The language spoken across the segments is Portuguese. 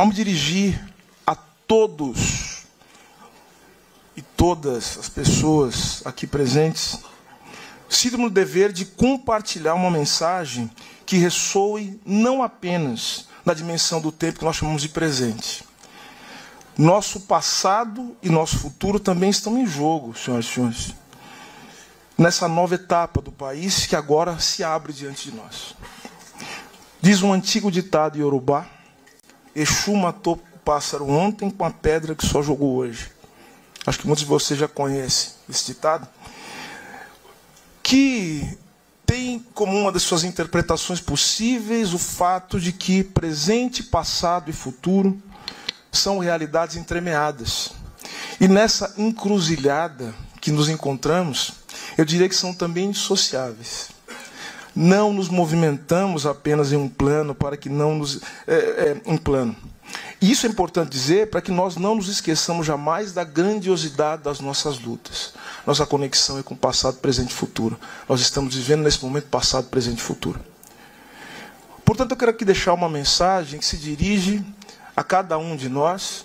ao me dirigir a todos e todas as pessoas aqui presentes, sinto-me no dever de compartilhar uma mensagem que ressoe não apenas na dimensão do tempo que nós chamamos de presente. Nosso passado e nosso futuro também estão em jogo, senhoras e senhores, nessa nova etapa do país que agora se abre diante de nós. Diz um antigo ditado iorubá: Exu matou o pássaro ontem com a pedra que só jogou hoje. Acho que muitos de vocês já conhecem esse ditado, que tem como uma das suas interpretações possíveis o fato de que presente, passado e futuro são realidades entremeadas. E nessa encruzilhada que nos encontramos, eu diria que são também indissociáveis. Não nos movimentamos apenas em um plano para que não nos... um plano. E isso é importante dizer para que nós não nos esqueçamos jamais da grandiosidade das nossas lutas. Nossa conexão é com passado, presente e futuro. Nós estamos vivendo nesse momento passado, presente e futuro. Portanto, eu quero aqui deixar uma mensagem que se dirige a cada um de nós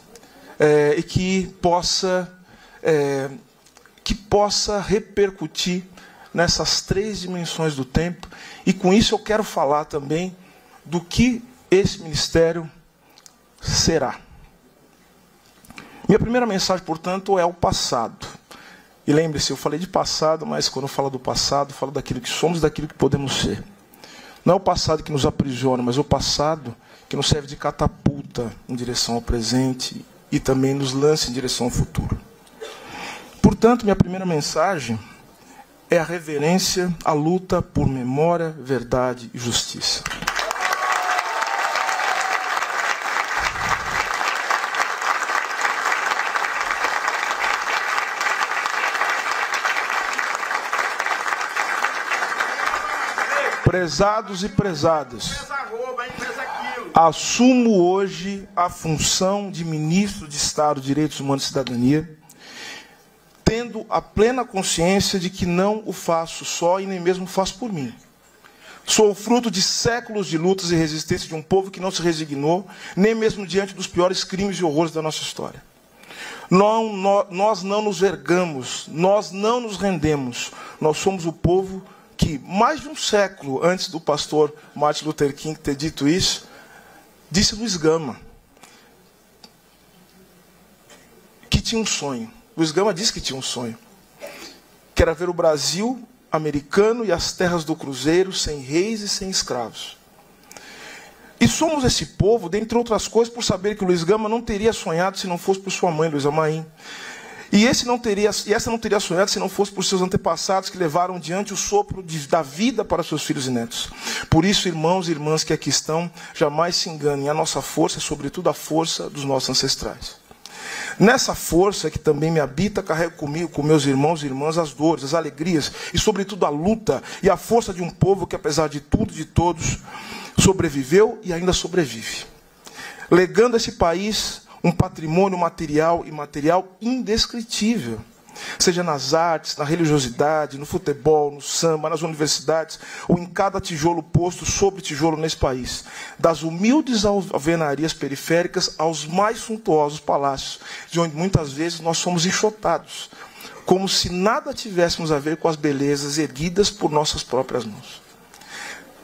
e que possa repercutir nessas três dimensões do tempo. E com isso eu quero falar também do que esse ministério será. Minha primeira mensagem, portanto, é o passado. E lembre-se, eu falei de passado, mas quando eu falo do passado, eu falo daquilo que somos e daquilo que podemos ser. Não é o passado que nos aprisiona, mas é o passado que nos serve de catapulta em direção ao presente e também nos lança em direção ao futuro. Portanto, minha primeira mensagem é a reverência, a luta por memória, verdade e justiça. Prezados e prezadas, assumo hoje a função de ministro de Estado, Direitos Humanos e Cidadania, tendo a plena consciência de que não o faço só e nem mesmo faço por mim. Sou o fruto de séculos de lutas e resistência de um povo que não se resignou, nem mesmo diante dos piores crimes e horrores da nossa história. Nós não nos vergamos, nós não nos rendemos. Nós somos o povo que, mais de um século antes do pastor Martin Luther King ter dito isso, disse Luiz Gama que tinha um sonho. Luiz Gama disse que tinha um sonho, que era ver o Brasil americano e as terras do Cruzeiro sem reis e sem escravos. E somos esse povo, dentre outras coisas, por saber que o Luiz Gama não teria sonhado se não fosse por sua mãe, Luísa Maim. E essa não teria sonhado se não fosse por seus antepassados que levaram diante o sopro da vida para seus filhos e netos. Por isso, irmãos e irmãs que aqui estão, jamais se enganem. A nossa força é, sobretudo, a força dos nossos ancestrais. Nessa força que também me habita, carrego comigo, com meus irmãos e irmãs, as dores, as alegrias e, sobretudo, a luta e a força de um povo que, apesar de tudo e de todos, sobreviveu e ainda sobrevive. Legando a esse país um patrimônio material e imaterial indescritível, seja nas artes, na religiosidade, no futebol, no samba, nas universidades, ou em cada tijolo posto sobre tijolo nesse país, das humildes alvenarias periféricas aos mais suntuosos palácios, de onde muitas vezes nós somos enxotados, como se nada tivéssemos a ver com as belezas erguidas por nossas próprias mãos.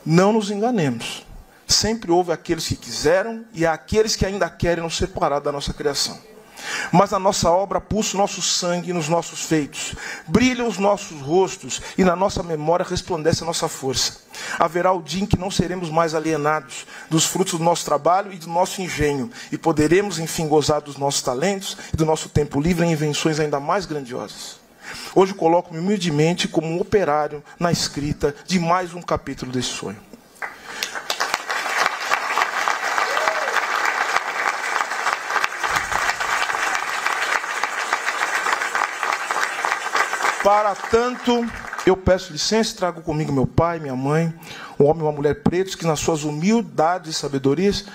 Não nos enganemos. Sempre houve aqueles que quiseram e há aqueles que ainda querem nos separar da nossa criação. Mas na nossa obra pulsa o nosso sangue nos nossos feitos. Brilham os nossos rostos e na nossa memória resplandece a nossa força. Haverá o dia em que não seremos mais alienados dos frutos do nosso trabalho e do nosso engenho. E poderemos, enfim, gozar dos nossos talentos e do nosso tempo livre em invenções ainda mais grandiosas. Hoje coloco-me humildemente como um operário na escrita de mais um capítulo desse sonho. Para tanto, eu peço licença e trago comigo meu pai, minha mãe, um homem e uma mulher pretos que, nas suas humildades e sabedorias,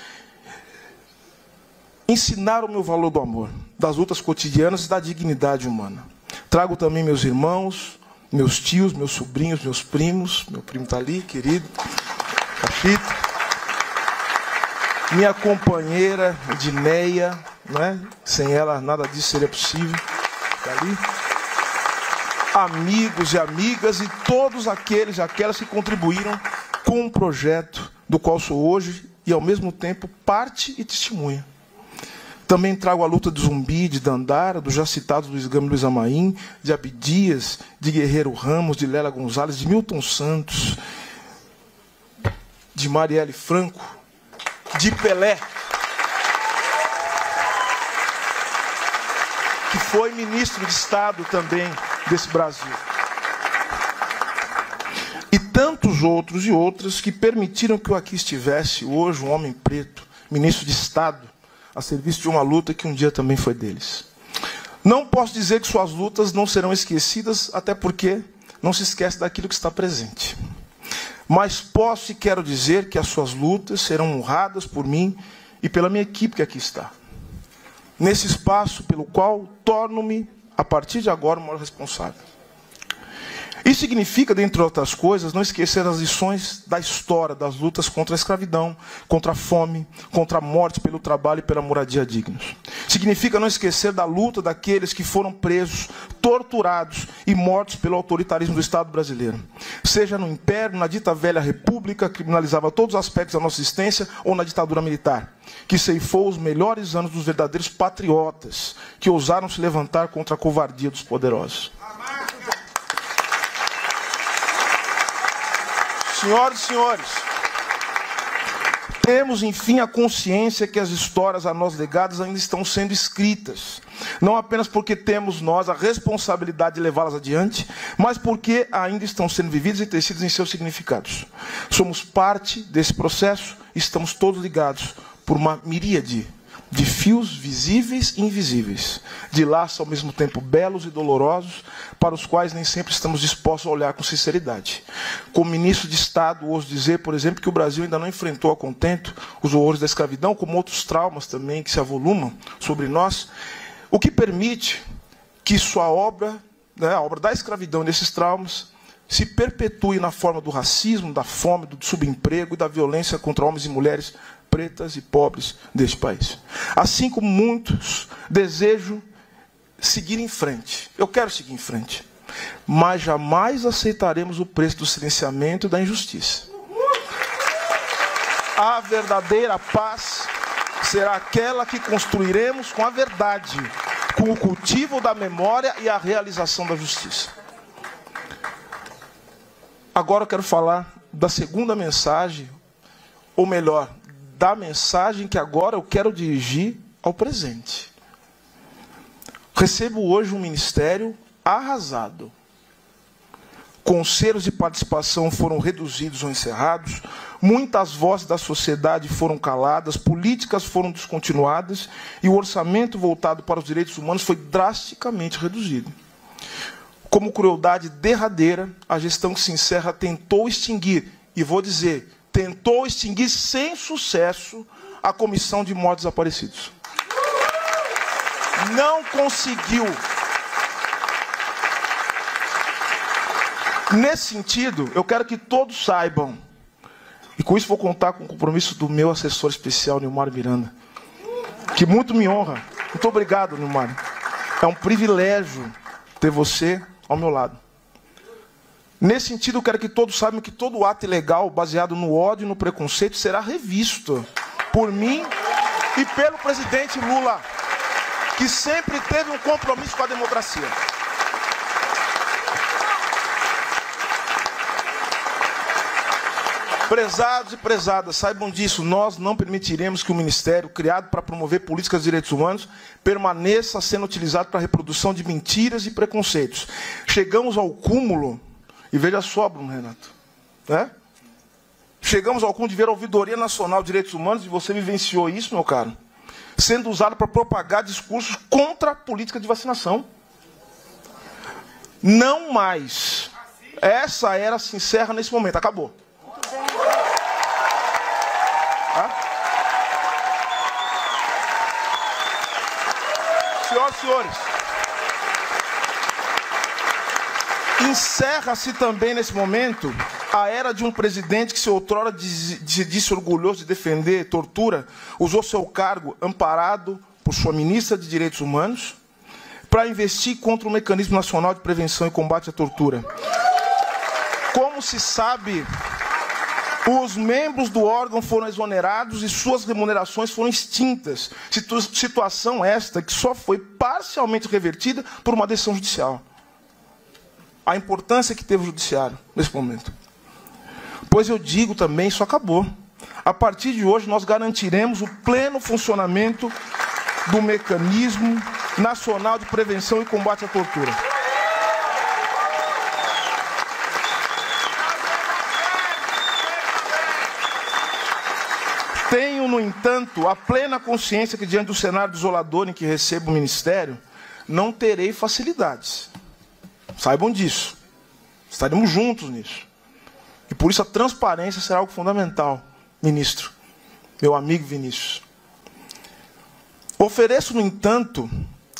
ensinaram o meu valor do amor, das lutas cotidianas e da dignidade humana. Trago também meus irmãos, meus tios, meus sobrinhos, meus primos. Meu primo está ali, querido, Cachito. minha companheira Edneia, né? Sem ela nada disso seria possível. Tá ali. Amigos e amigas e todos aqueles e aquelas que contribuíram com o projeto do qual sou hoje e, ao mesmo tempo, parte e testemunha. Também trago a luta de Zumbi, de Dandara, dos já citados Luiz Gama e Luiz Amaim, de Abdias, de Guerreiro Ramos, de Lélia Gonzalez, de Milton Santos, de Marielle Franco, de Pelé, que foi ministro de Estado também desse Brasil. E tantos outros e outras que permitiram que eu aqui estivesse hoje, um homem preto, ministro de Estado, a serviço de uma luta que um dia também foi deles. Não posso dizer que suas lutas não serão esquecidas, até porque não se esquece daquilo que está presente. Mas posso e quero dizer que as suas lutas serão honradas por mim e pela minha equipe que aqui está. Nesse espaço pelo qual torno-me, a partir de agora, o maior responsável. Isso significa, dentre outras coisas, não esquecer as lições da história, das lutas contra a escravidão, contra a fome, contra a morte pelo trabalho e pela moradia dignos. Significa não esquecer da luta daqueles que foram presos, torturados e mortos pelo autoritarismo do Estado brasileiro. Seja no Império, na dita velha República, que criminalizava todos os aspectos da nossa existência, ou na ditadura militar, que ceifou os melhores anos dos verdadeiros patriotas, que ousaram se levantar contra a covardia dos poderosos. Senhoras e senhores, temos, enfim, a consciência que as histórias a nós legadas ainda estão sendo escritas. Não apenas porque temos nós a responsabilidade de levá-las adiante, mas porque ainda estão sendo vividas e tecidas em seus significados. Somos parte desse processo, estamos todos ligados por uma miríade de fios visíveis e invisíveis, de laços ao mesmo tempo belos e dolorosos, para os quais nem sempre estamos dispostos a olhar com sinceridade. Como ministro de Estado, ouso dizer, por exemplo, que o Brasil ainda não enfrentou a contento os horrores da escravidão, como outros traumas também que se avolumam sobre nós, o que permite que sua obra, né, a obra da escravidão nesses traumas, se perpetue na forma do racismo, da fome, do subemprego e da violência contra homens e mulheres pretas e pobres deste país. Assim como muitos desejam seguir em frente. Eu quero seguir em frente. Mas jamais aceitaremos o preço do silenciamento e da injustiça. A verdadeira paz será aquela que construiremos com a verdade, com o cultivo da memória e a realização da justiça. Agora eu quero falar da segunda mensagem, ou melhor, da mensagem que agora eu quero dirigir ao presente. Recebo hoje um ministério arrasado. Conselhos de participação foram reduzidos ou encerrados, muitas vozes da sociedade foram caladas, políticas foram descontinuadas e o orçamento voltado para os direitos humanos foi drasticamente reduzido. Como crueldade derradeira, a gestão que se encerra tentou extinguir, e vou dizer, tentou extinguir sem sucesso a Comissão de Mortos Desaparecidos. Não conseguiu. Nesse sentido, eu quero que todos saibam, e com isso vou contar com o compromisso do meu assessor especial, Nilmar Miranda, que muito me honra. Muito obrigado, Nilmar. É um privilégio ter você ao meu lado. Nesse sentido, eu quero que todos saibam que todo ato ilegal baseado no ódio e no preconceito será revisto por mim e pelo presidente Lula, que sempre teve um compromisso com a democracia. Prezados e prezadas, saibam disso, nós não permitiremos que o Ministério, criado para promover políticas de direitos humanos, permaneça sendo utilizado para a reprodução de mentiras e preconceitos. Chegamos ao cúmulo, e veja só, Bruno Renato, né? Chegamos ao cúmulo de ver a Ouvidoria Nacional de Direitos Humanos, e você vivenciou isso, meu caro, sendo usado para propagar discursos contra a política de vacinação. Não mais. Essa era se encerra nesse momento, acabou. Senhoras e senhores, encerra-se também nesse momento A era de um presidente que, se outrora se disse orgulhoso de defender tortura, usou seu cargo amparado por sua ministra de Direitos Humanos para investir contra o Mecanismo Nacional de Prevenção e Combate à Tortura. Como se sabe, os membros do órgão foram exonerados e suas remunerações foram extintas. Situação esta que só foi parcialmente revertida por uma decisão judicial. A importância que teve o judiciário nesse momento. Pois eu digo também, isso acabou. A partir de hoje nós garantiremos o pleno funcionamento do Mecanismo Nacional de Prevenção e Combate à Tortura. Tenho, no entanto, a plena consciência que, diante do cenário desolador em que recebo o Ministério, não terei facilidades. Saibam disso. Estaremos juntos nisso. E por isso a transparência será algo fundamental, ministro, meu amigo Vinícius. Ofereço, no entanto,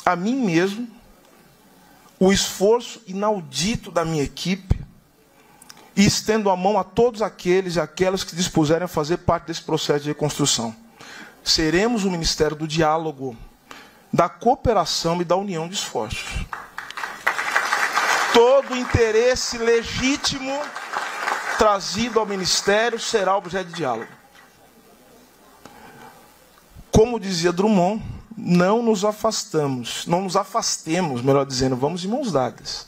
a mim mesmo o esforço inaudito da minha equipe e estendo a mão a todos aqueles e aquelas que dispuserem a fazer parte desse processo de reconstrução. Seremos o Ministério do Diálogo, da cooperação e da união de esforços. Todo interesse legítimo trazido ao Ministério será objeto de diálogo. Como dizia Drummond, não nos afastemos, não nos afastemos, melhor dizendo, vamos de mãos dadas.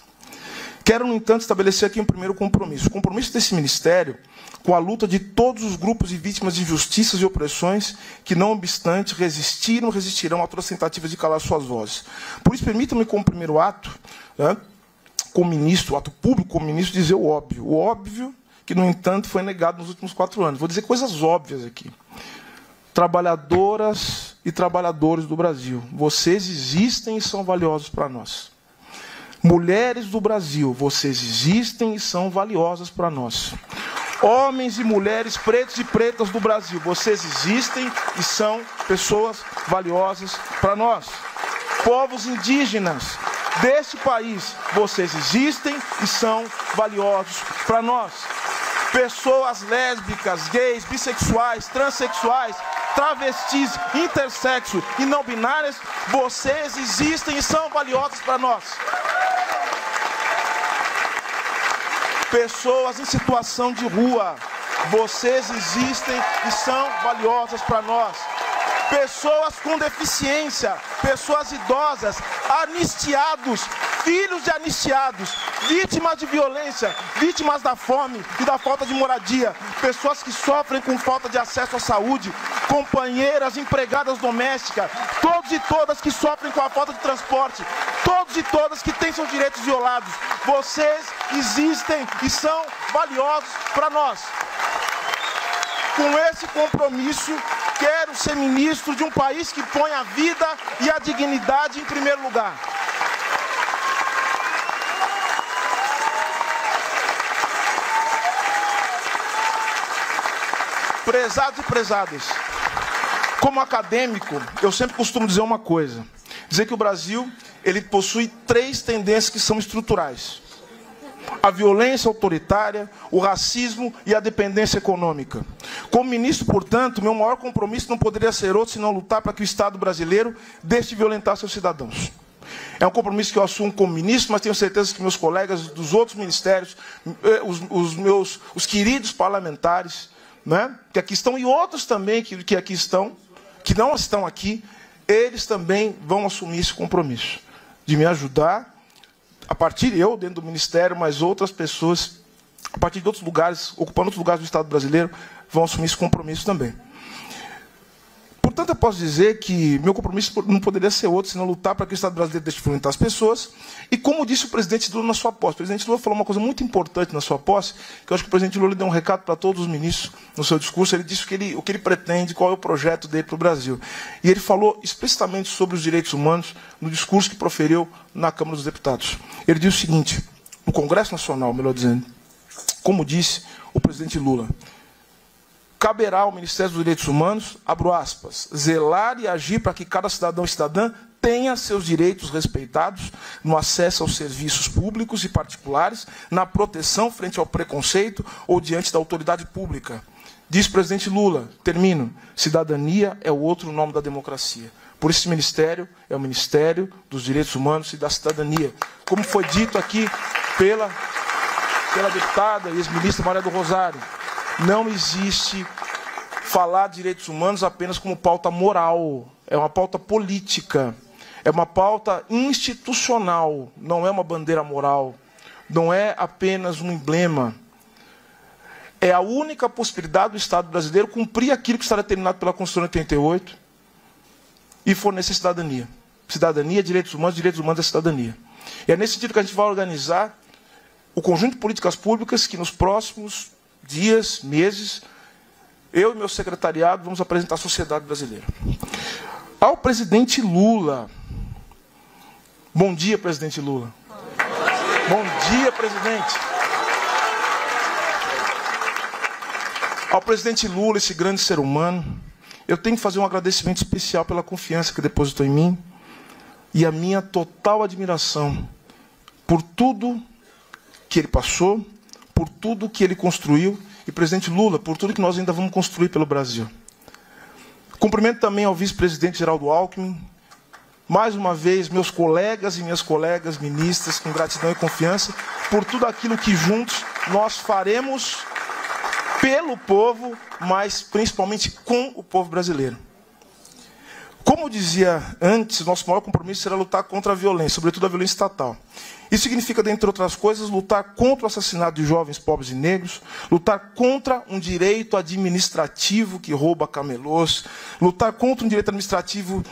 Quero, no entanto, estabelecer aqui um primeiro compromisso. O compromisso desse Ministério com a luta de todos os grupos e vítimas de injustiças e opressões que, não obstante, resistirão a todas as tentativas de calar suas vozes. Por isso, permitam-me, como primeiro ato, como ministro, ato público, como ministro, dizer o óbvio. O óbvio que, no entanto, foi negado nos últimos 4 anos. Vou dizer coisas óbvias aqui. Trabalhadoras e trabalhadores do Brasil, vocês existem e são valiosos para nós. Mulheres do Brasil, vocês existem e são valiosas para nós. Homens e mulheres, pretos e pretas do Brasil, vocês existem e são pessoas valiosas para nós. Povos indígenas deste país, vocês existem e são valiosos para nós. Pessoas lésbicas, gays, bissexuais, transexuais, travestis, intersexo e não binárias, vocês existem e são valiosos para nós. Pessoas em situação de rua, vocês existem e são valiosas para nós. Pessoas com deficiência, pessoas idosas, anistiados, filhos de anistiados, vítimas de violência, vítimas da fome e da falta de moradia, pessoas que sofrem com falta de acesso à saúde, companheiras, empregadas domésticas, todos e todas que sofrem com a falta de transporte, todos e todas que têm seus direitos violados, vocês existem e são valiosos para nós. Com esse compromisso, quero ser ministro de um país que põe a vida e a dignidade em primeiro lugar. Prezados e prezadas, como acadêmico, eu sempre costumo dizer uma coisa. Dizer que o Brasil, ele possui 3 tendências que são estruturais. A violência autoritária, o racismo e a dependência econômica. Como ministro, portanto, meu maior compromisso não poderia ser outro senão lutar para que o Estado brasileiro deixe de violentar seus cidadãos. É um compromisso que eu assumo como ministro, mas tenho certeza que meus colegas dos outros ministérios, os queridos parlamentares, né, que aqui estão, e outros também que aqui estão, que não estão aqui, eles também vão assumir esse compromisso de me ajudar, a partir eu, dentro do Ministério, mas outras pessoas, a partir de outros lugares, ocupando outros lugares do Estado brasileiro, vão assumir esse compromisso também. Portanto, eu posso dizer que meu compromisso não poderia ser outro, senão lutar para que o Estado brasileiro deixe de violentar as pessoas. E como disse o presidente Lula na sua posse, o presidente Lula falou uma coisa muito importante na sua posse, que eu acho que o presidente Lula deu um recado para todos os ministros no seu discurso. Ele disse o que ele pretende, qual é o projeto dele para o Brasil. E ele falou explicitamente sobre os direitos humanos no discurso que proferiu na Câmara dos Deputados. Ele disse o seguinte, no Congresso Nacional, melhor dizendo, como disse o presidente Lula: caberá ao Ministério dos Direitos Humanos, abro aspas, zelar e agir para que cada cidadão e cidadã tenha seus direitos respeitados no acesso aos serviços públicos e particulares, na proteção frente ao preconceito ou diante da autoridade pública. Diz o presidente Lula, termino, cidadania é o outro nome da democracia. Por esse ministério é o Ministério dos Direitos Humanos e da Cidadania. Como foi dito aqui pela deputada e ex-ministra Maria do Rosário, não existe falar de direitos humanos apenas como pauta moral, é uma pauta política, é uma pauta institucional, não é uma bandeira moral, não é apenas um emblema. É a única possibilidade do Estado brasileiro cumprir aquilo que está determinado pela Constituição de 88 e fornecer cidadania. Cidadania, direitos humanos é cidadania. E é nesse sentido que a gente vai organizar o conjunto de políticas públicas que nos próximos dias, meses, eu e meu secretariado vamos apresentar à sociedade brasileira. Ao presidente Lula. Bom dia, presidente Lula. Bom dia, presidente. Ao presidente Lula, esse grande ser humano, eu tenho que fazer um agradecimento especial pela confiança que depositou em mim e a minha total admiração por tudo que ele passou, por tudo que ele construiu e, presidente Lula, por tudo que nós ainda vamos construir pelo Brasil. Cumprimento também ao vice-presidente Geraldo Alckmin, mais uma vez, meus colegas e minhas colegas ministras, com gratidão e confiança, por tudo aquilo que juntos nós faremos pelo povo, mas principalmente com o povo brasileiro. Como dizia antes, nosso maior compromisso será lutar contra a violência, sobretudo a violência estatal. Isso significa, dentre outras coisas, lutar contra o assassinato de jovens pobres e negros, lutar contra um direito administrativo que rouba camelôs, lutar contra um direito administrativo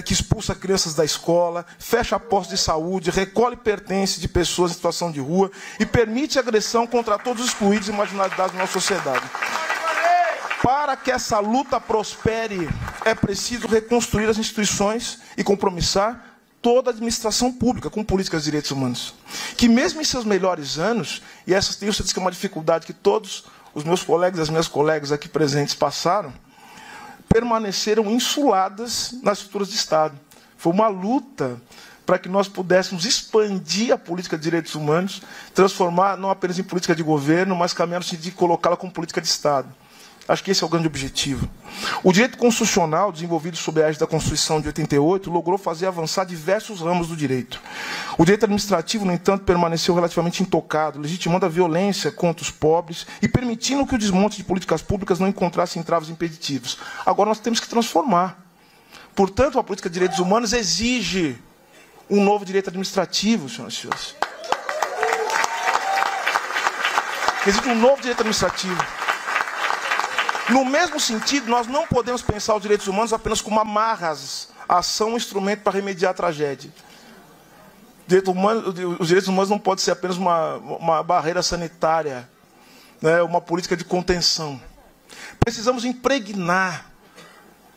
que expulsa crianças da escola, fecha postos de saúde, recolhe pertences de pessoas em situação de rua e permite agressão contra todos os excluídos e marginalizados da nossa sociedade. Para que essa luta prospere, é preciso reconstruir as instituições e compromissar toda a administração pública com políticas de direitos humanos. Que mesmo em seus melhores anos, e essa tenho certeza que é uma dificuldade que todos os meus colegas e as minhas colegas aqui presentes passaram, permaneceram insuladas nas estruturas de Estado. Foi uma luta para que nós pudéssemos expandir a política de direitos humanos, transformar não apenas em política de governo, mas caminhar no sentido de colocá-la como política de Estado. Acho que esse é o grande objetivo. O direito constitucional, desenvolvido sob a égide da Constituição de 88, logrou fazer avançar diversos ramos do direito. O direito administrativo, no entanto, permaneceu relativamente intocado, legitimando a violência contra os pobres e permitindo que o desmonte de políticas públicas não encontrasse entraves impeditivos. Agora nós temos que transformar. Portanto, a política de direitos humanos exige um novo direito administrativo, senhoras e senhores. Exige um novo direito administrativo. No mesmo sentido, nós não podemos pensar os direitos humanos apenas como amarras, ação, instrumento para remediar a tragédia. Os direitos humanos não podem ser apenas uma barreira sanitária, né, uma política de contenção. Precisamos impregnar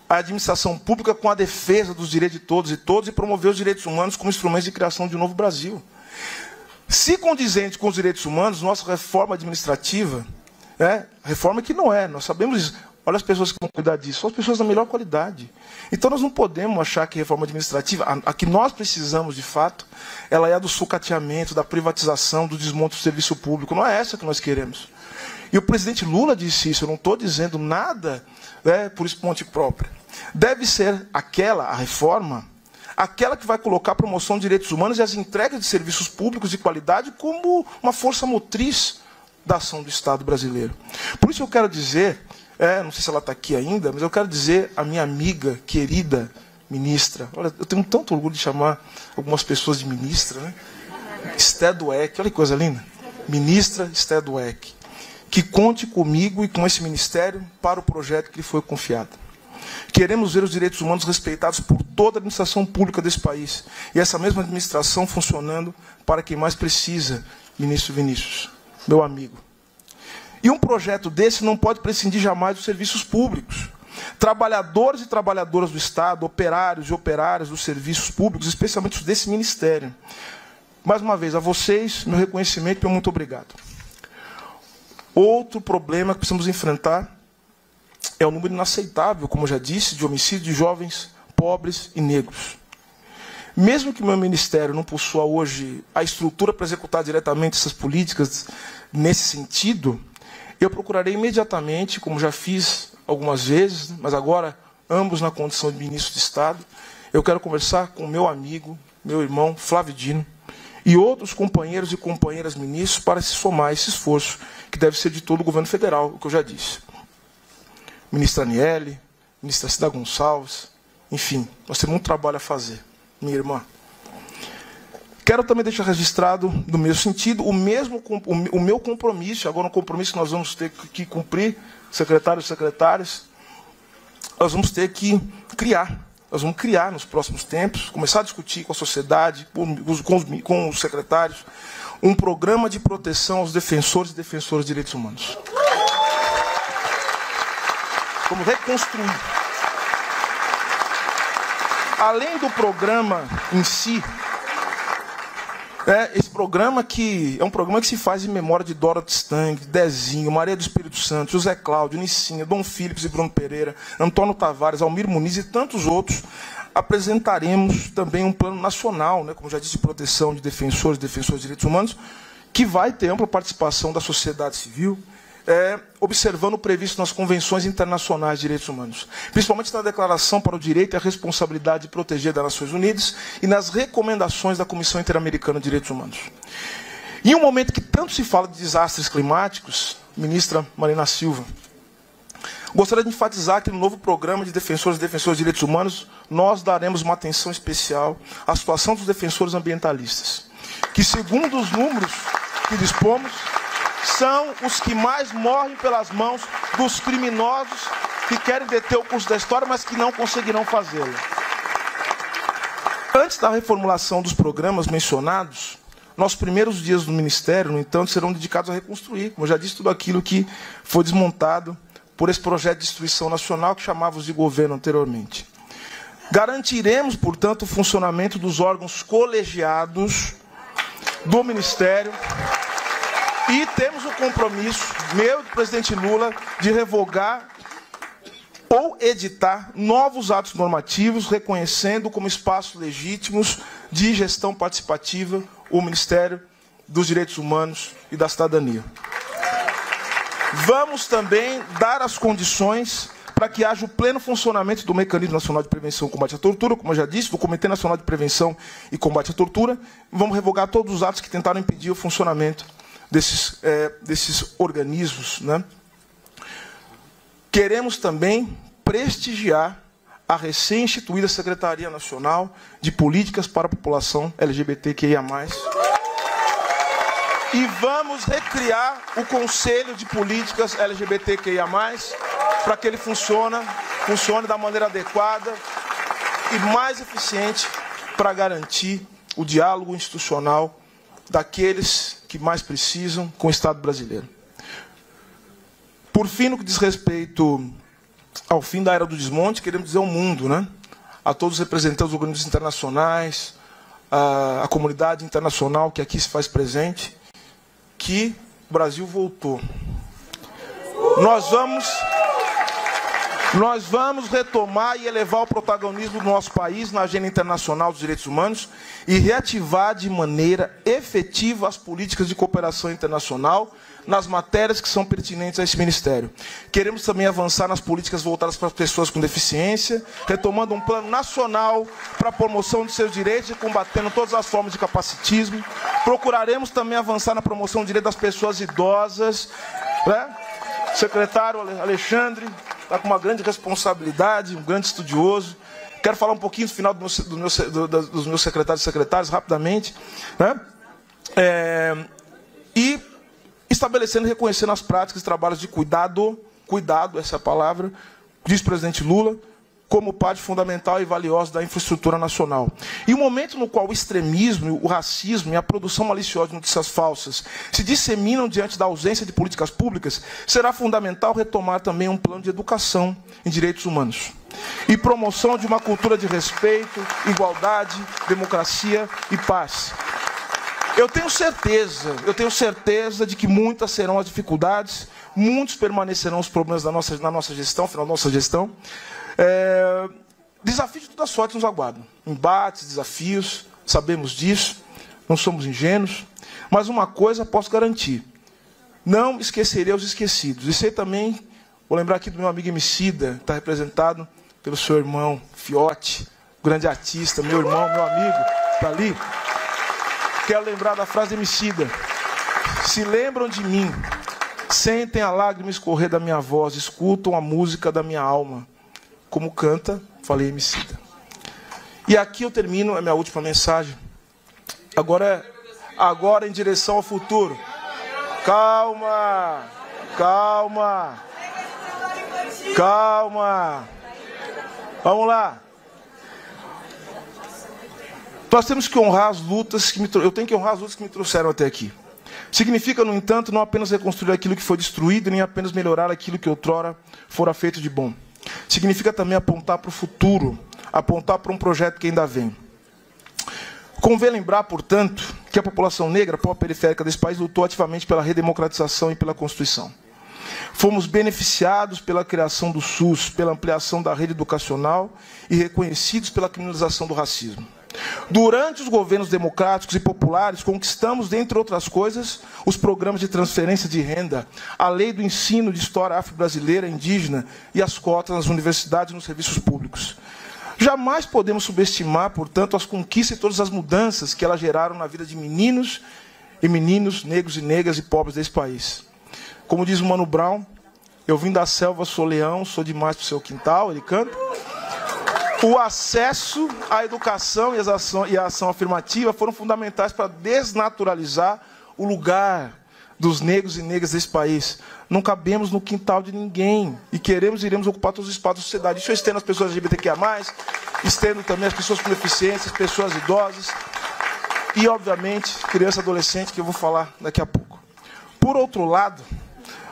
a administração pública com a defesa dos direitos de todos e promover os direitos humanos como instrumentos de criação de um novo Brasil. Se condizente com os direitos humanos, nossa reforma administrativa, reforma que não é, nós sabemos isso. Olha as pessoas que vão cuidar disso, são as pessoas da melhor qualidade. Então nós não podemos achar que reforma administrativa, a que nós precisamos de fato, ela é a do sucateamento, da privatização, do desmonte do serviço público. Não é essa que nós queremos. E o presidente Lula disse isso, eu não estou dizendo nada por esponte própria. Deve ser a reforma, aquela que vai colocar a promoção de direitos humanos e as entregas de serviços públicos de qualidade como uma força motriz da ação do Estado brasileiro. Por isso eu quero dizer, não sei se ela está aqui ainda, mas eu quero dizer à minha amiga, querida ministra, olha, eu tenho tanto orgulho de chamar algumas pessoas de ministra, né? Esther Dweck, olha que coisa linda. Ministra Esther Dweck, que conte comigo e com esse ministério para o projeto que lhe foi confiado. Queremos ver os direitos humanos respeitados por toda a administração pública desse país. E essa mesma administração funcionando para quem mais precisa, ministro Vinícius, meu amigo. E um projeto desse não pode prescindir jamais dos serviços públicos. Trabalhadores e trabalhadoras do Estado, operários e operárias dos serviços públicos, especialmente os desse ministério. Mais uma vez, a vocês, meu reconhecimento e meu muito obrigado. Outro problema que precisamos enfrentar é o número inaceitável, como eu já disse, de homicídios de jovens pobres e negros. Mesmo que o meu ministério não possua hoje a estrutura para executar diretamente essas políticas nesse sentido, eu procurarei imediatamente, como já fiz algumas vezes, mas agora ambos na condição de ministro de Estado, eu quero conversar com meu amigo, meu irmão Flávio Dino, e outros companheiros e companheiras ministros para se somar a esse esforço, que deve ser de todo o governo federal, o que eu já disse. Ministra Aniele, ministra Cida Gonçalves, enfim, nós temos muito trabalho a fazer, minha irmã. Quero também deixar registrado, no mesmo sentido, o meu compromisso, agora um compromisso que nós vamos ter que cumprir, secretários e secretárias, nós vamos ter que criar. Nós vamos criar nos próximos tempos, começar a discutir com a sociedade, com os secretários, um programa de proteção aos defensores e defensoras de direitos humanos. Vamos reconstruir. Além do programa em si, esse programa que é um programa que se faz em memória de Dorothy Stang, Dezinho, Maria do Espírito Santo, José Cláudio, Nicinha, Dom Philips e Bruno Pereira, Antônio Tavares, Almir Muniz e tantos outros, apresentaremos também um plano nacional, como já disse, de proteção de defensores e defensoras de direitos humanos, que vai ter ampla participação da sociedade civil, observando o previsto nas convenções internacionais de direitos humanos, principalmente na Declaração para o Direito e a Responsabilidade de Proteger das Nações Unidas e nas recomendações da Comissão Interamericana de Direitos Humanos. Em um momento que tanto se fala de desastres climáticos, ministra Marina Silva, gostaria de enfatizar que no novo programa de defensores e defensoras de direitos humanos, nós daremos uma atenção especial à situação dos defensores ambientalistas, que, segundo os números que dispomos, são os que mais morrem pelas mãos dos criminosos que querem deter o curso da história, mas que não conseguirão fazê-lo. Antes da reformulação dos programas mencionados, nossos primeiros dias no Ministério, no entanto, serão dedicados a reconstruir, como eu já disse, tudo aquilo que foi desmontado por esse projeto de destruição nacional que chamávamos de governo anteriormente. Garantiremos, portanto, o funcionamento dos órgãos colegiados do Ministério. E temos o compromisso, meu e do presidente Lula, de revogar ou editar novos atos normativos, reconhecendo como espaços legítimos de gestão participativa o Ministério dos Direitos Humanos e da Cidadania. Vamos também dar as condições para que haja o pleno funcionamento do Mecanismo Nacional de Prevenção e Combate à Tortura, como eu já disse, do Comitê Nacional de Prevenção e Combate à Tortura. Vamos revogar todos os atos que tentaram impedir o funcionamento desses organismos. Queremos também prestigiar a recém-instituída Secretaria Nacional de Políticas para a População LGBTQIA+. E vamos recriar o Conselho de Políticas LGBTQIA+, para que ele funcione da maneira adequada e mais eficiente para garantir o diálogo institucional daqueles que mais precisam com o Estado brasileiro. Por fim, no que diz respeito ao fim da Era do Desmonte, queremos dizer ao mundo, a todos os representantes dos organismos internacionais, a comunidade internacional que aqui se faz presente, que o Brasil voltou. Nós vamos retomar e elevar o protagonismo do nosso país na agenda internacional dos direitos humanos e reativar de maneira efetiva as políticas de cooperação internacional nas matérias que são pertinentes a esse ministério. Queremos também avançar nas políticas voltadas para as pessoas com deficiência, retomando um plano nacional para a promoção de seus direitos e combatendo todas as formas de capacitismo. Procuraremos também avançar na promoção do direito das pessoas idosas. O secretário Alexandre está com uma grande responsabilidade, um grande estudioso. Quero falar um pouquinho no final dos meus secretários e secretárias, rapidamente. E estabelecendo e reconhecendo as práticas e trabalhos de cuidado, essa é a palavra, diz o presidente Lula, como parte fundamental e valiosa da infraestrutura nacional. E o momento no qual o extremismo, o racismo e a produção maliciosa de notícias falsas se disseminam diante da ausência de políticas públicas, será fundamental retomar também um plano de educação em direitos humanos e promoção de uma cultura de respeito, igualdade, democracia e paz. Eu tenho certeza de que muitas serão as dificuldades, muitos permanecerão os problemas na nossa gestão, final da nossa gestão. Desafios de toda sorte nos aguardam. Embates, desafios, sabemos disso, não somos ingênuos. Mas uma coisa posso garantir: não esquecerei os esquecidos. E sei também, vou lembrar aqui do meu amigo Emicida, que está representado pelo seu irmão Fiote, grande artista, meu irmão, meu amigo, está ali. Quero lembrar da frase de Emicida: se lembram de mim, sentem a lágrima escorrer da minha voz, escutam a música da minha alma. Como canta, falei Emicida. E aqui eu termino a minha última mensagem. Agora em direção ao futuro. Calma, calma, calma. Vamos lá. Nós temos que honrar as lutas que eu tenho que honrar as lutas que me trouxeram até aqui. Significa, no entanto, não apenas reconstruir aquilo que foi destruído, nem apenas melhorar aquilo que outrora fora feito de bom. Significa também apontar para o futuro, apontar para um projeto que ainda vem. Convém lembrar, portanto, que a população negra, periférica desse país, lutou ativamente pela redemocratização e pela Constituição. Fomos beneficiados pela criação do SUS, pela ampliação da rede educacional e reconhecidos pela criminalização do racismo. Durante os governos democráticos e populares, conquistamos, dentre outras coisas, os programas de transferência de renda, a lei do ensino de história afro-brasileira, indígena e as cotas nas universidades e nos serviços públicos. Jamais podemos subestimar, portanto, as conquistas e todas as mudanças que elas geraram na vida de meninos e meninos, negros e negras e pobres desse país. Como diz o Mano Brown, eu vim da selva, sou leão, sou demais para o seu quintal, ele canta. O acesso à educação e a ação afirmativa foram fundamentais para desnaturalizar o lugar dos negros e negras desse país. Não cabemos no quintal de ninguém e queremos e iremos ocupar todos os espaços da sociedade. Isso eu estendo as pessoas LGBTQIA+, estendo também as pessoas com deficiências, pessoas idosas e, obviamente, criança e adolescente, que eu vou falar daqui a pouco. Por outro lado,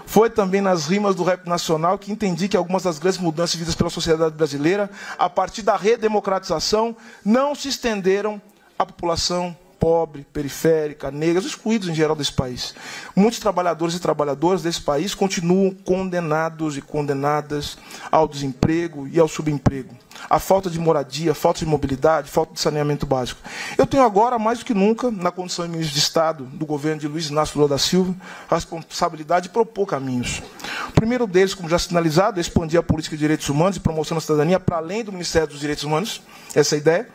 foi também nas rimas do rap nacional que entendi que algumas das grandes mudanças vividas pela sociedade brasileira, a partir da redemocratização, não se estenderam à população pobre, periférica, negras, excluídos em geral desse país. Muitos trabalhadores e trabalhadoras desse país continuam condenados e condenadas ao desemprego e ao subemprego. A falta de moradia, falta de mobilidade, falta de saneamento básico. Eu tenho agora, mais do que nunca, na condição de ministro de Estado do governo de Luiz Inácio Lula da Silva, a responsabilidade de propor caminhos. O primeiro deles, como já sinalizado, é expandir a política de direitos humanos e promoção da cidadania para além do Ministério dos Direitos Humanos, essa é a ideia.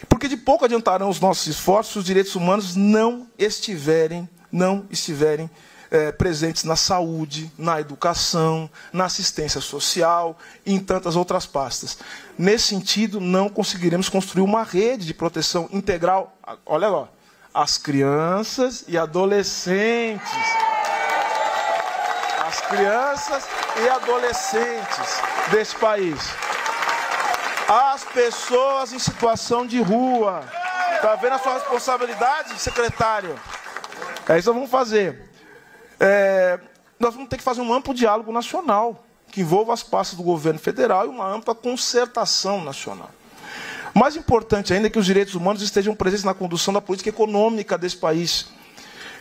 Porque de pouco adiantarão os nossos esforços se os direitos humanos não estiverem presentes na saúde, na educação, na assistência social e em tantas outras pastas. Nesse sentido, não conseguiremos construir uma rede de proteção integral, olha lá, às crianças e adolescentes. As crianças e adolescentes desse país. As pessoas em situação de rua. Está vendo a sua responsabilidade, secretário? É isso que vamos fazer. Nós vamos ter que fazer um amplo diálogo nacional, que envolva as pastas do governo federal e uma ampla concertação nacional. Mais importante ainda é que os direitos humanos estejam presentes na condução da política econômica desse país.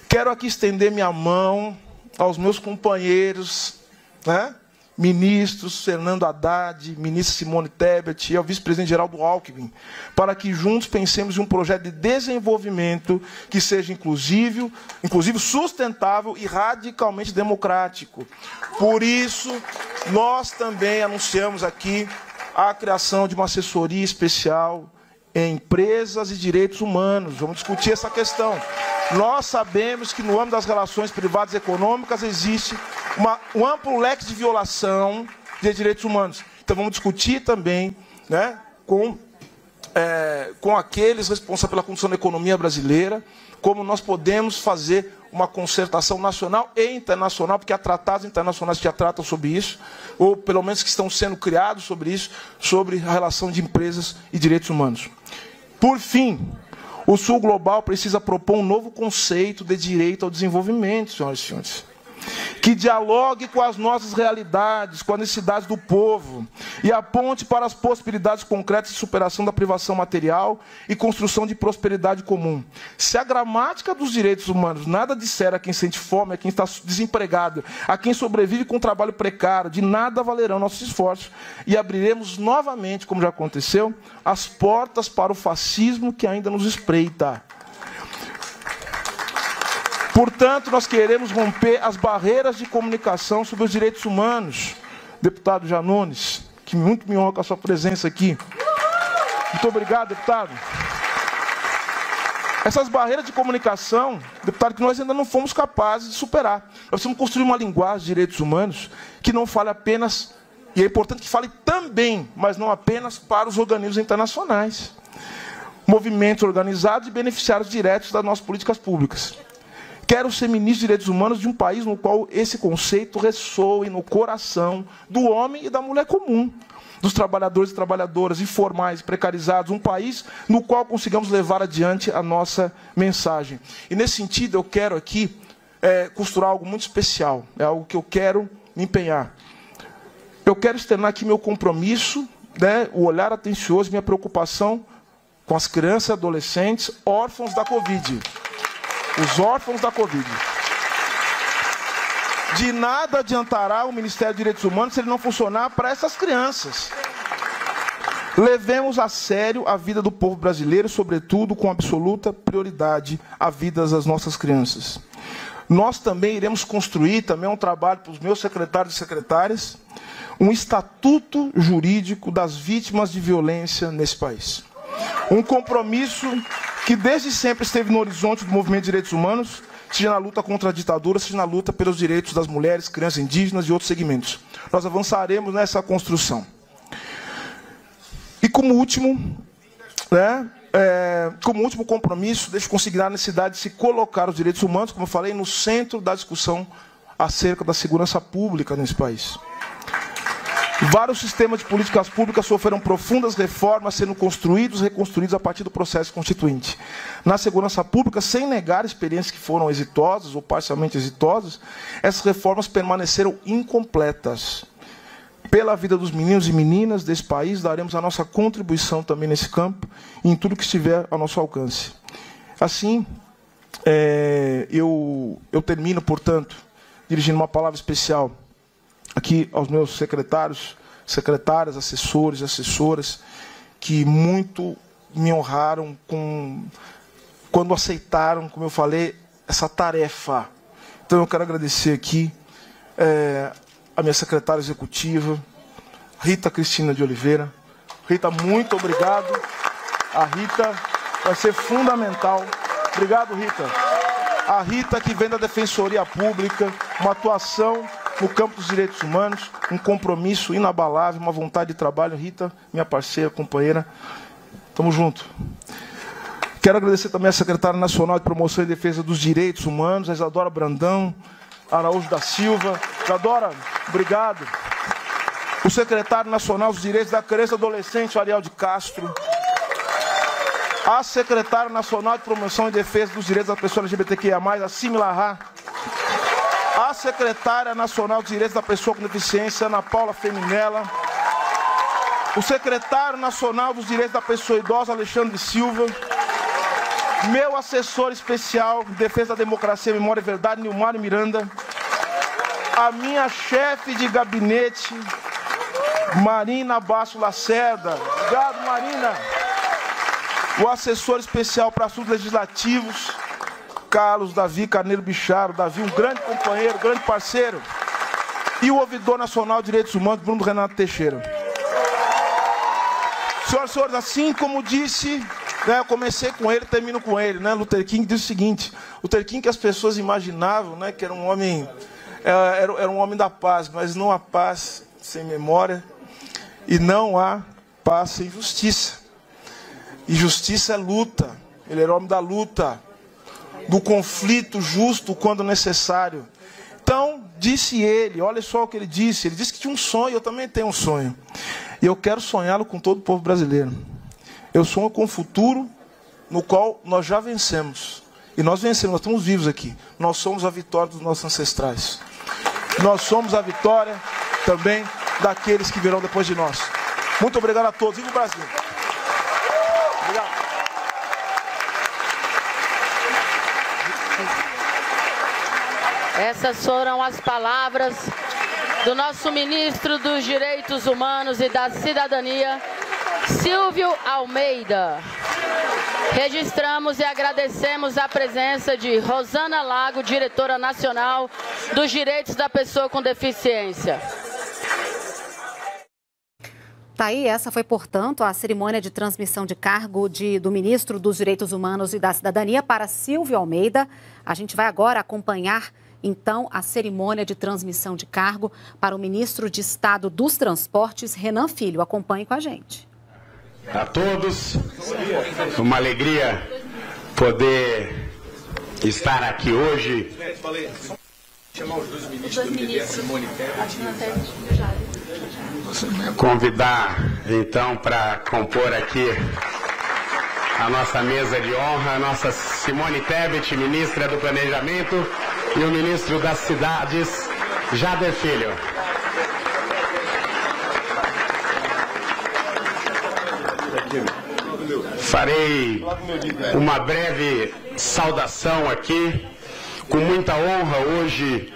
Quero aqui estender minha mão aos meus companheiros, né? Ministros Fernando Haddad, ministra Simone Tebet e ao vice-presidente Geraldo Alckmin, para que juntos pensemos em um projeto de desenvolvimento que seja inclusivo, sustentável e radicalmente democrático. Por isso, nós também anunciamos aqui a criação de uma assessoria especial em empresas e direitos humanos. Vamos discutir essa questão. Nós sabemos que no âmbito das relações privadas e econômicas existe um amplo leque de violação de direitos humanos. Então vamos discutir também, né, com aqueles responsáveis pela condução da economia brasileira, como nós podemos fazer uma concertação nacional e internacional, porque há tratados internacionais que já tratam sobre isso, ou pelo menos que estão sendo criados sobre isso, sobre a relação de empresas e direitos humanos. Por fim, o Sul Global precisa propor um novo conceito de direito ao desenvolvimento, senhoras e senhores, que dialogue com as nossas realidades, com as necessidades do povo e aponte para as possibilidades concretas de superação da privação material e construção de prosperidade comum. Se a gramática dos direitos humanos nada disser a quem sente fome, a quem está desempregado, a quem sobrevive com trabalho precário, de nada valerão nossos esforços e abriremos novamente, como já aconteceu, as portas para o fascismo que ainda nos espreita. Portanto, nós queremos romper as barreiras de comunicação sobre os direitos humanos. Deputado Janones, que muito me honra com a sua presença aqui. Muito obrigado, deputado. Essas barreiras de comunicação, deputado, que nós ainda não fomos capazes de superar. Nós precisamos construir uma linguagem de direitos humanos que não fale apenas, e é importante que fale também, mas não apenas para os organismos internacionais. Movimentos organizados e beneficiários diretos das nossas políticas públicas. Quero ser ministro de Direitos Humanos de um país no qual esse conceito ressoe no coração do homem e da mulher comum, dos trabalhadores e trabalhadoras informais, precarizados, um país no qual consigamos levar adiante a nossa mensagem. E nesse sentido eu quero aqui costurar algo muito especial, é algo que eu quero me empenhar. Eu quero externar aqui meu compromisso, né, o olhar atencioso, minha preocupação com as crianças e adolescentes órfãos da Covid. Os órfãos da Covid. De nada adiantará o Ministério dos Direitos Humanos se ele não funcionar para essas crianças. Levemos a sério a vida do povo brasileiro, sobretudo com absoluta prioridade a vida das nossas crianças. Nós também iremos construir, também é um trabalho para os meus secretários e secretárias, um estatuto jurídico das vítimas de violência nesse país. Um compromisso que desde sempre esteve no horizonte do movimento de direitos humanos, seja na luta contra a ditadura, seja na luta pelos direitos das mulheres, crianças indígenas e outros segmentos. Nós avançaremos nessa construção. E como último, como último compromisso, deixo consignar a necessidade de se colocar os direitos humanos, como eu falei, no centro da discussão acerca da segurança pública nesse país. Vários sistemas de políticas públicas sofreram profundas reformas, sendo construídos e reconstruídos a partir do processo constituinte. Na segurança pública, sem negar experiências que foram exitosas ou parcialmente exitosas, essas reformas permaneceram incompletas. Pela vida dos meninos e meninas desse país, daremos a nossa contribuição também nesse campo, e em tudo que estiver ao nosso alcance. Assim, eu termino, portanto, dirigindo uma palavra especial aqui aos meus secretários, secretárias, assessores e assessoras, que muito me honraram quando aceitaram, como eu falei, essa tarefa. Então eu quero agradecer aqui a minha secretária executiva, Rita Cristina de Oliveira. Rita, muito obrigado. A Rita vai ser fundamental. Obrigado, Rita. A Rita, que vem da Defensoria Pública, uma atuação no campo dos direitos humanos, um compromisso inabalável, uma vontade de trabalho. Rita, minha parceira, companheira, tamo junto. Quero agradecer também a secretária nacional de Promoção e Defesa dos Direitos Humanos, a Isadora Brandão, Araújo da Silva. Isadora, obrigado. O secretário nacional dos Direitos da Criança e Adolescente, Ariel de Castro. A secretária nacional de Promoção e Defesa dos Direitos da Pessoa LGBTQIA+, a Simila Rá. A secretária nacional de Direitos da Pessoa com Deficiência, Ana Paula Feminella. O secretário nacional dos Direitos da Pessoa Idosa, Alexandre Silva. Meu assessor especial de Defesa da Democracia, Memória e Verdade, Nilmário Miranda. A minha chefe de gabinete, Marina Basso Lacerda. Obrigado, Marina. O assessor especial para assuntos legislativos, Carlos Davi Carneiro Bicharo. Davi, um grande companheiro, grande parceiro. E o ouvidor nacional de direitos humanos, Bruno Renato Teixeira. Senhoras e senhores, assim como disse, eu comecei com ele, termino com ele, Luther King disse o seguinte: Luther King, que as pessoas imaginavam, que era um homem, era um homem da paz, mas não há paz sem memória e não há paz sem justiça. E justiça é luta. Ele era homem da luta, do conflito justo quando necessário. Então, disse ele, olha só o que ele disse que tinha um sonho, eu também tenho um sonho. E eu quero sonhá-lo com todo o povo brasileiro. Eu sonho com um futuro no qual nós já vencemos. E nós vencemos, nós estamos vivos aqui. Nós somos a vitória dos nossos ancestrais. Nós somos a vitória também daqueles que virão depois de nós. Muito obrigado a todos. Viva o Brasil! Obrigado. Essas foram as palavras do nosso ministro dos Direitos Humanos e da Cidadania, Silvio Almeida. Registramos e agradecemos a presença de Rosana Lago, diretora nacional dos Direitos da Pessoa com Deficiência. Tá aí, essa foi, portanto, a cerimônia de transmissão de cargo do ministro dos Direitos Humanos e da Cidadania para Silvio Almeida. A gente vai agora acompanhar, então, a cerimônia de transmissão de cargo para o ministro de Estado dos Transportes, Renan Filho. Acompanhe com a gente. A todos, uma alegria poder estar aqui hoje. Convidar, então, para compor aqui a nossa mesa de honra, a nossa Simone Tebet, ministra do Planejamento, e o ministro das Cidades, Jader Filho. Farei uma breve saudação aqui, com muita honra hoje,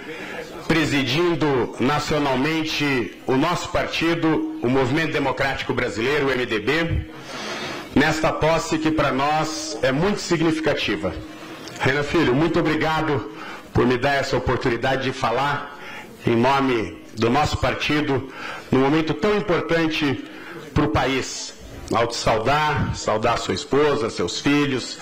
presidindo nacionalmente o nosso partido, o Movimento Democrático Brasileiro, o MDB, nesta posse que para nós é muito significativa. Renan Filho, muito obrigado por me dar essa oportunidade de falar em nome do nosso partido, num momento tão importante para o país. Ao te saudar sua esposa, seus filhos,